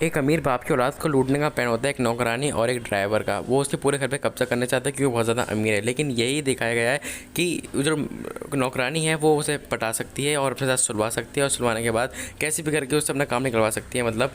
एक अमीर बाप की औलाद को लूटने का प्लान होता है एक नौकरानी और एक ड्राइवर का। वो उसके पूरे घर पे कब्जा करना चाहता है क्योंकि वो बहुत ज़्यादा अमीर है। लेकिन यही दिखाया गया है कि जो नौकरानी है वो उसे पटा सकती है और अपने साथ सुलवा सकती है, और सुलवाने के बाद कैसे भी करके उससे अपना काम निकलवा सकती है, मतलब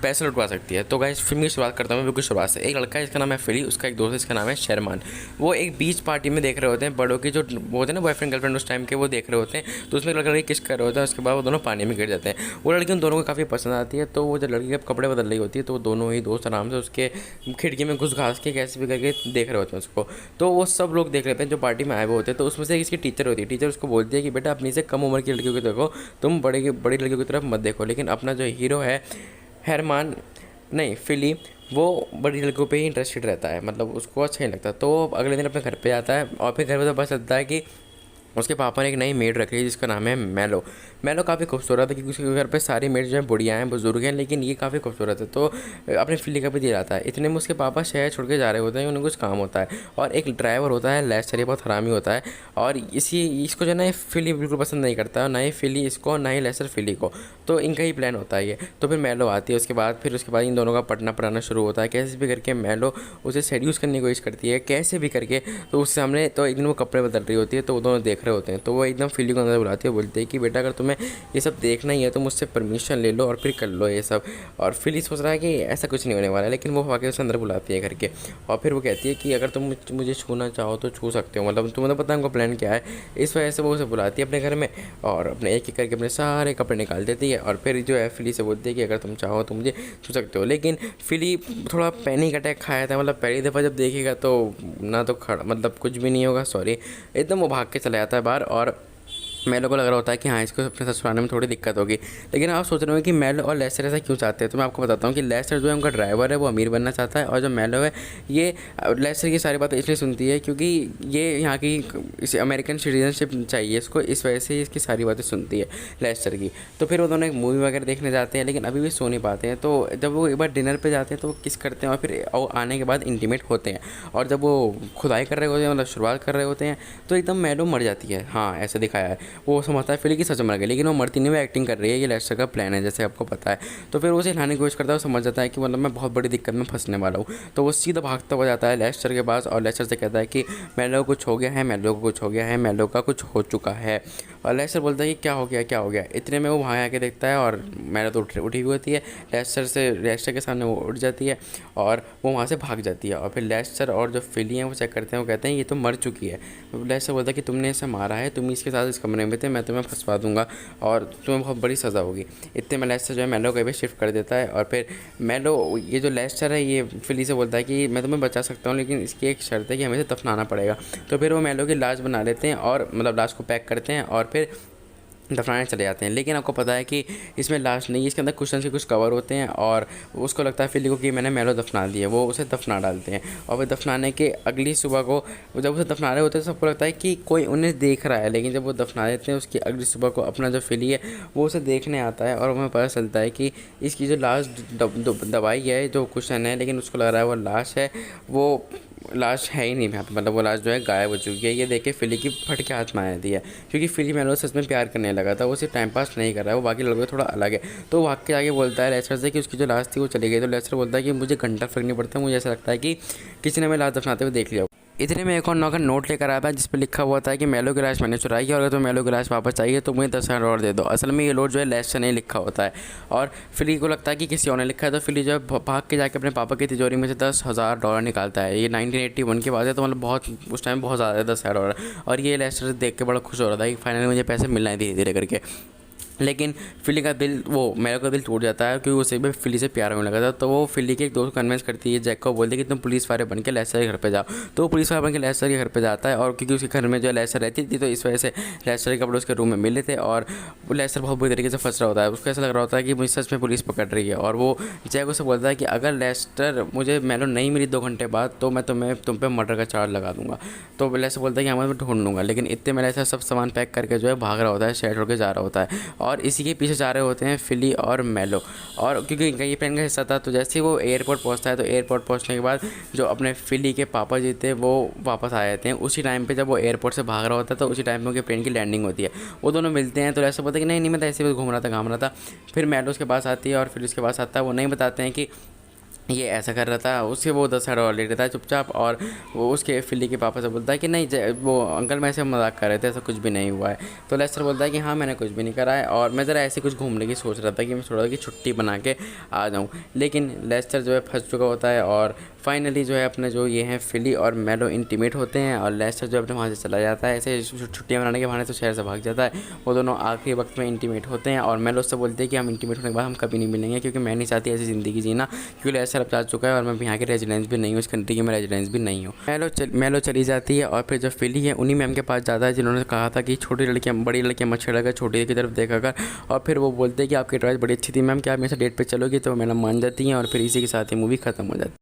पैसे लुटवा सकती है। तो गाइस फिल्म की शुरुआत करता हूँ मैं बिल्कुल शुरुआत से। एक लड़का है जिसका नाम है फिली, उसका एक दोस्त है जिसका नाम है शर्मान। वो एक बीच पार्टी में देख रहे होते हैं, बड़ों की जो वो होते हैं ना बॉयफ्रेंड गर्लफ्रेंड उस टाइम के, वो देख रहे होते हैं। तो उसमें लड़का लड़की किस कर रहे होते हैं, उसके बाद वो दोनों पानी में गिर जाते हैं। वो लड़की उन दोनों को काफ़ी पसंद आती है। तो वो जब लड़की के कपड़े बदल रही होती है तो वो दोनों ही दोस्त आराम से उसके खिड़की में घुस घास के कैसे भी करके देख रहे होते हैं उसको। तो वो सब लोग देख लेते हैं जो पार्टी में आए हुए होते हैं। तो उसमें से इसकी टीचर होती है। टीचर उसको बोलती है कि बेटा अपनी से कम उम्र की लड़कियों को देखो, तुम बड़ी लड़कियों की तरफ मत देखो। लेकिन अपना जो हीरो है हैरमान नहीं फिली, वो बड़ी लड़कियों पे ही इंटरेस्टेड रहता है, मतलब उसको अच्छा नहीं लगता। तो वो अगले दिन अपने घर पे आता है और फिर घर पे तो पता चलता है कि उसके पापा ने एक नई मेड रखी है जिसका नाम है मैलो। मैलो काफ़ी खूबसूरत है क्योंकि उसके घर पे सारी मेड जो है बुढ़िया हैं, बुजुर्ग हैं, लेकिन ये काफ़ी खूबसूरत है। तो अपने फिल्ली का भी दिया जाता है। इतने में उसके पापा शहर छोड़ के जा रहे होते हैं, उन्हें कुछ काम होता है। और एक ड्राइवर होता है लेस्टर, ये बहुत हरामी होता है। और इसको जो है ना फिल्ली बिल्कुल पसंद नहीं करता, ना ही फिल्ली इसको, ना ही लेस्टर फिल्ली को। तो इनका ही प्लान होता है ये। तो फिर मैलो आती है उसके बाद, उसके बाद इन दोनों का पटना पड़ाना शुरू होता है। कैसे भी करके मैलो उसे सेड्यूस करने की कोशिश करती है, कैसे भी करके। तो उसके सामने तो एक दिन वो कपड़े बदल रही होती है, तो वो दोनों देख रहे होते हैं। तो वो एकदम फिल्ली को अंदर बुलाती है, बोलती है कि बेटा अगर तुम्हें ये सब देखना ही है तो मुझसे परमिशन ले लो और फिर कर लो ये सब। और फिल्ली सोच रहा है कि ऐसा कुछ नहीं होने वाला है, लेकिन वो आके उसे अंदर बुलाती है घर के। और फिर वो कहती है कि अगर तुम मुझे छूना चाहो तो छू सकते हो, मतलब तुम्हें तो पता है उनका प्लान क्या है। इस वजह से वो उसे बुलाती है अपने घर में और अपने एक एक करके अपने सारे कपड़े निकाल देती है। और फिर जो है फिली से बोलती है कि अगर तुम चाहो तो मुझे छू सकते हो। लेकिन फिली थोड़ा पैनिक अटैक खाया था, मतलब पहली दफ़ा जब देखेगा तो ना तो खड़ा, मतलब कुछ भी नहीं होगा, सॉरी, एकदम वो भाग के चला जाता है बाहर। और मैलो को लग रहा होता है कि हाँ इसको अपने ससुराल में थोड़ी दिक्कत होगी। लेकिन आप सोच रहे हो कि मैलो और लेस्टर ऐसा क्यों चाहते हैं, तो मैं आपको बताता हूँ कि लेस्टर जो है उनका ड्राइवर है, वो अमीर बनना चाहता है। और जो मैलो है ये लेस्टर की सारी बातें इसलिए सुनती है क्योंकि ये यहाँ की इसे अमेरिकन सिटीजनशिप चाहिए इसको, इस वजह से इसकी सारी बातें सुनती है लेस्टर की। तो फिर वो दोनों एक मूवी वगैरह देखने जाते हैं, लेकिन अभी भी सो नहीं पाते हैं। तो जब वो एक बार डिनर पर जाते हैं तो वो किस करते हैं और फिर आने के बाद इंटीमेट होते हैं। और जब वो खुदाई कर रहे होते हैं, मतलब शुरुआत कर रहे होते हैं, तो एकदम मैलो मर जाती है। हाँ ऐसा दिखाया है। वो समझता है फिली की सच मर गई, लेकिन वो मरती नहीं, वो एक्टिंग कर रही है, ये लेस्टर का प्लान है जैसे आपको पता है। तो फिर वो उसे हिलाने की कोशिश करता है, वो समझ जाता है कि मतलब मैं बहुत बड़ी दिक्कत में फंसने वाला हूँ। तो वो सीधा भागता हुआ जाता है लेस्टर के पास और लेस्टर से कहता है कि मैलो को कुछ हो गया है, मैलो को कुछ हो गया है, मैलो का कुछ हो चुका है। और लेस्टर बोलता है कि क्या हो गया, क्या हो गया। इतने में वो वहाँ आके देखता है और मैलो तो उठी हुई होती है। लेस्टर के सामने वो उठ जाती है और वो वहाँ से भाग जाती है। और फिर लेस्टर और जो फिली हैं वो चेक करते हैं, वो कहते हैं ये तो मर चुकी है। लेस्टर बोलता है कि तुमने इसे मारा है, तुम इसके साथ इस कमरे में थे, मैं तुम्हें फंसवा दूंगा और तुम्हें बहुत बड़ी सज़ा होगी। इतने में लेस्टर जो है मैलो को भी शिफ्ट कर देता है। और फिर मैलो, ये जो लेस्टर है ये फिली से बोलता है कि मैं तुम्हें बचा सकता हूँ, लेकिन इसकी एक शर्त है कि हमें इसे दफनाना पड़ेगा। तो फिर वो मैलो की लाश बना लेते हैं और मतलब लाश को पैक करते हैं और फिर दफनाने चले जाते हैं। लेकिन आपको पता है कि इसमें लाश नहीं, इसके अंदर कुशन के कुछ कवर होते हैं और उसको लगता है फिली को कि मैंने मैलो दफना दिया, वो उसे दफना डालते हैं। और फिर दफनाने के अगली सुबह को जब उसे दफना रहे होते हैं सबको लगता है कि कोई उन्हें देख रहा है, लेकिन जब वो दफना देते हैं उसकी अगली सुबह को अपना जो फिली है वो उसे देखने आता है और हमें पता चलता है कि इसकी जो लाश दवाई है, जो कुशन है, लेकिन उसको लग रहा है वो लाश है, वो लाश है ही नहीं यहाँ पे, मतलब वो लाश जो है गायब हो चुकी है। ये देख के फिली की फट के हाथ में आ जाती है क्योंकि फिली मैलो सच में प्यार करने लगा था, वो सिर्फ टाइम पास नहीं कर रहा है, वो बाकी लड़कों से थोड़ा अलग है। तो भाग के आगे बोलता है लेस्टर से कि उसकी जो लाश थी वो चली गई। तो लेस्टर बोलता है कि मुझे घंटा फर्क नहीं पड़ता, मुझे ऐसा लगता है कि किसी ने मैं लाश दफनाते हुए देख लिया। इतने में एक और नौकर नोट लेकर आया था जिस पर लिखा हुआ था कि मैलो की लाश मैंने चुराई है और अगर तुम्हें मैलो की लाश वापस चाहिए तो मुझे 10,000 दे दो। असल में ये नोट जो है लेस्टर ने लिखा होता है और फिली को लगता है कि किसी और ने लिखा है। तो फिली जो है भाग के जाके अपने पापा की तिजोरी में से $10,000 निकालता है। ये 1981 के बाद है, तो मतलब बहुत उस टाइम बहुत ज़्यादा है $10,000। और ये लेस्टर देख के बड़ा खुश हो रहा था कि फाइनली मुझे पैसे मिलना है धीरे धीरे करके। लेकिन फिली का दिल, वो मैलो का दिल टूट जाता है क्योंकि उसे भी फिली से प्यार होने लगा था। तो वो फिली के एक दोस्त को कन्विंस करती है, जैक को बोलती है कि तुम पुलिस वाले बन के लेस्टर के घर पे जाओ। तो वो पुलिस वाले बन के लेस्टर के घर पे जाता है और क्योंकि उसके घर में जो लेस्टर रहती थी तो इस वजह से लेस्टर के कपड़े उसके रूम में मिले थे और वो लेस्टर बहुत बुरी तरीके से फंस रहा होता है। उसको ऐसा लग रहा होता है कि मुझे सच में पुलिस पकड़ रही है। और वो जैक उसे बोलता है कि अगर लेस्टर मुझे मैलो नहीं मिली 2 घंटे बाद तो मैं तुम पे मर्डर का चार्ज लगा दूंगा। तो लेस्टर बोलता है कि हाँ मैं ढूंढ लूँगा। लेकिन इतने में लेस्टर सब सामान पैक करके जो है भाग रहा होता है, शहर छोड़ के जा रहा होता है। और इसी के पीछे जा रहे होते हैं फिली और मेलो। और क्योंकि इनका ये प्लान का हिस्सा था, तो जैसे ही वो एयरपोर्ट पहुंचता है तो एयरपोर्ट पहुंचने के बाद जो अपने फिली के पापा जी थे वो वापस आ जाते हैं। उसी टाइम पे जब वो एयरपोर्ट से भाग रहा होता है तो उसी टाइम पे उनके प्लेन की लैंडिंग होती है। वो दोनों मिलते हैं तो ऐसा बोलता है कि नहीं नहीं, मैं तो ऐसे ही घूम रहा था, घाम रहा था। फिर मेलो उसके पास आती है और फिर उसके पास आता है। वो नहीं बताते हैं कि ये ऐसा कर रहा था, उससे वो 10 साइड और ले रहता है चुपचाप। और वो उसके फिली के पापा से बोलता है कि नहीं वो अंकल मैं ऐसे मजाक कर रहे थे, ऐसा कुछ भी नहीं हुआ है। तो लेस्टर बोलता है कि हाँ मैंने कुछ भी नहीं करा है और मैं ज़रा ऐसे कुछ घूमने की सोच रहा था कि मैं थोड़ा कि छुट्टी बना के आ जाऊँ। लेकिन लेस्टर जो है फंस चुका होता है और फाइनली जो है अपने जो ये हैं फिली और मेलो इंटीमेट होते हैं और लेस्टर जो अपने वहाँ से चला जाता है ऐसे छुट्टियाँ मनाने के बहाने तो शहर से भाग जाता है। वो दोनों आखिरी वक्त में इंटीमेट होते हैं और मेलो उससे बोलते हैं कि हम इंटीमेट होने के बाद हम कभी नहीं मिलेंगे, क्योंकि मैं नहीं चाहती ऐसी ज़िंदगी जीना, क्योंकि लेस्टर अब जा चुका है और मैं यहाँ के रेजिडेंस भी नहीं हूँ, इस कंट्री की मैं रेजिडेंस भी नहीं हूँ। मेलो चली जाती है और फिर जो फिली है उन्हीं मैम के पास जाता है जिन्होंने कहा था कि छोटी लड़कियाँ बड़ी लड़कियाँ मत छेड़ा, छोटी की तरफ देखा कर। और फिर वो बोलते हैं कि आपकी एडवाइस बड़ी अच्छी थी मैम, क्या आप मेरे साथ डेट पे चलोगी, तो मैडम मान जाती हैं और फिर इसी के साथ ही मूवी ख़त्म हो जाती है।